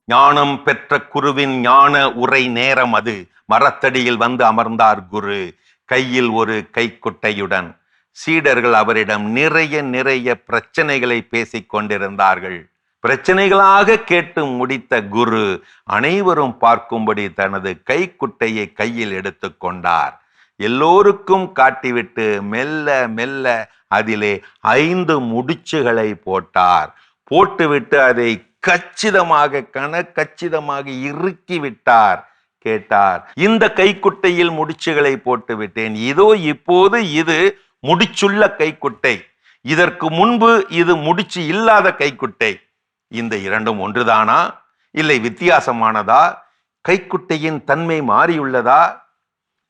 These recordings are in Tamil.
ஞானம் பெற்ற குருவின் ஞான உரை நேரம் அது. மரத்தடியில் வந்து அமர்ந்தார் குரு, கையில் ஒரு கைக்குட்டையுடன். சீடர்கள் அவரிடம் நிறைய பிரச்சனைகளை பேசிக் கொண்டிருந்தார்கள். பிரச்சனைகளாக கேட்டு முடித்த குரு அனைவரும் பார்க்கும்படி தனது கைக்குட்டையை கையில் எடுத்து கொண்டார். எல்லோருக்கும் காட்டிவிட்டு மெல்ல மெல்ல அதிலே 5 முடிச்சுகளை போட்டார். போட்டுவிட்டு அதை கச்சிதமாக இறுக்கி விட்டார். கேட்டார், இந்த கைக்குட்டையில் முடிச்சுகளை போட்டு விட்டேன், இதோ இப்போது இது முடிச்சுள்ள கைக்குட்டை, இதற்கு முன்பு இது முடிச்சு இல்லாத கைக்குட்டை. இந்த இரண்டும் ஒன்றுதானா, இல்லை வித்தியாசமானதா? கைக்குட்டையின் தன்மை மாறியுள்ளதா?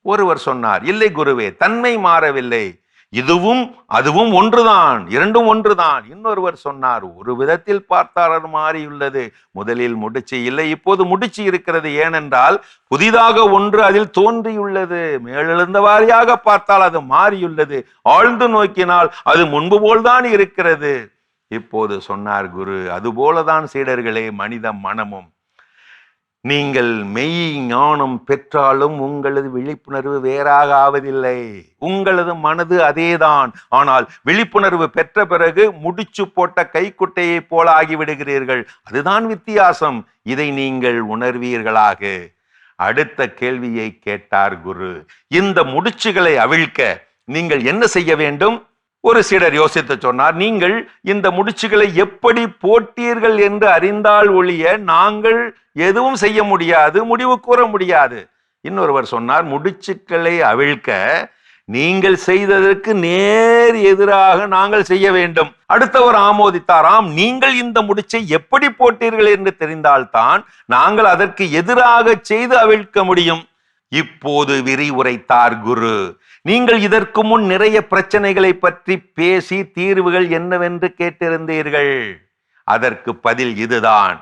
ஒருவர் சொன்னார், இல்லை குருவே, தன்மை மாறவில்லை, இதுவும் அதுவும் ஒன்றுதான், இரண்டும் ஒன்றுதான். இன்னொருவர் சொன்னார், ஒரு விதத்தில் பார்த்தால் அது மாறியுள்ளது, முதலில் முடிச்சு இல்லை, இப்போது முடிச்சு இருக்கிறது. ஏனென்றால் புதிதாக ஒன்று அதில் தோன்றியுள்ளது. மேலெழுந்த வாரியாக பார்த்தால் அது மாறியுள்ளது, ஆழ்ந்து நோக்கினால் அது முன்பு போல்தான் இருக்கிறது. இப்போது சொன்னார் குரு, அதுபோலதான் சீடர்களே மனித மனமும். நீங்கள் மெய் ஞானம் பெற்றாலும் உங்களது விழிப்புணர்வு வேறாக ஆவதில்லை. உங்களது மனது அதேதான். ஆனால் விழிப்புணர்வு பெற்ற பிறகு முடிச்சு போட்ட கைக்குட்டையை போல ஆகிவிடுகிறீர்கள். அதுதான் வித்தியாசம். இதை நீங்கள் உணர்வீர்களாக. அடுத்த கேள்வியை கேட்டார் குரு. இந்த முடிச்சுகளை அவிழ்க்க நீங்கள் என்ன செய்ய வேண்டும்? ஒரு சீடர் யோசித்து சொன்னார், நீங்கள் இந்த முடிச்சுகளை எப்படி போட்டீர்கள் என்று அறிந்தால் ஒழிய நாங்கள் எதுவும் செய்ய முடியாது, முடிவு கூற முடியாது. இன்னொருவர் சொன்னார், முடிச்சுக்களை அவிழ்க்க நீங்கள் செய்ததற்கு நேர் எதிராக நாங்கள் செய்ய வேண்டும். அடுத்தவர் ஆமோதித்தாராம், நீங்கள் இந்த முடிச்சை எப்படி போட்டீர்கள் என்று தெரிந்தால்தான் நாங்கள் அதற்கு எதிராக செய்து அவிழ்க்க முடியும். இப்போது விரிவுரைத்தார் குரு. நீங்கள் இதற்கு முன் நிறைய பிரச்சனைகளை பற்றி பேசி தீர்வுகள் என்னவென்று கேட்டிருந்தீர்கள். அதற்கு பதில் இதுதான்.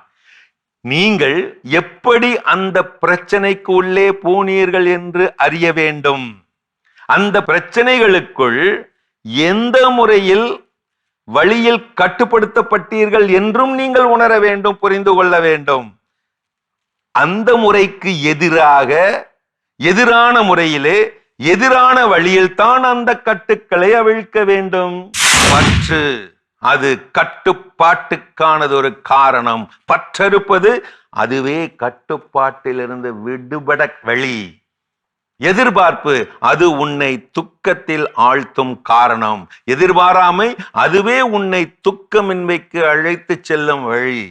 நீங்கள் எப்படி அந்த பிரச்சனைக்கு உள்ளே போனீர்கள் என்று அறிய வேண்டும். அந்த பிரச்சனைகளுக்குள் எந்த முறையில் வழியில் கட்டுப்படுத்தப்பட்டீர்கள் என்றும் நீங்கள் உணர வேண்டும், புரிந்து கொள்ள வேண்டும். அந்த முறைக்கு எதிரான முறையிலே எதிரான வழியில் தான் அந்த கட்டுக்களை அவிழ்க்க வேண்டும். பற்று, அது கட்டுப்பாட்டுக்கானது ஒரு காரணம். பற்றறுப்பது அதுவே கட்டுப்பாட்டிலிருந்து விடுபட வழி. எதிர்பார்ப்பு அது உன்னை துக்கத்தில் ஆழ்த்தும் காரணம். எதிர்பாராமை அதுவே உன்னை துக்கமின்மைக்கு அழைத்து செல்லும் வழி.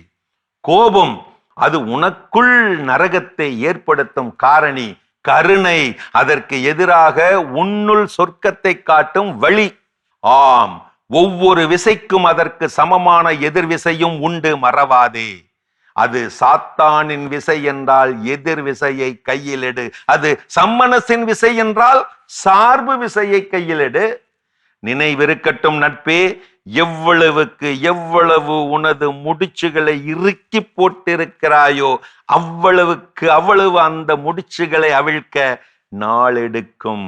கோபம் அது உனக்குள் நரகத்தை ஏற்படுத்தும் காரணி. கருணை அதற்கு எதிராக உன்னுள் சொர்க்கத்தை காட்டும் வழி. ஆம், ஒவ்வொரு விசைக்கும் அதற்கு சமமான எதிர் விசையும் உண்டு, மறவாதே. அது சாத்தானின் விசை என்றால் எதிர் விசையை கையில் எடு. அது சம்மனசின் விசை என்றால் சார்பு விசையை கையில் எடு. நினைவிருக்கட்டும் நட்பே, எவ்வளவு உனது முடிச்சுகளை இறுக்கி போட்டிருக்கிறாயோ அவ்வளவு அந்த முடிச்சுகளை அவிழ்க்க நாள் எடுக்கும்.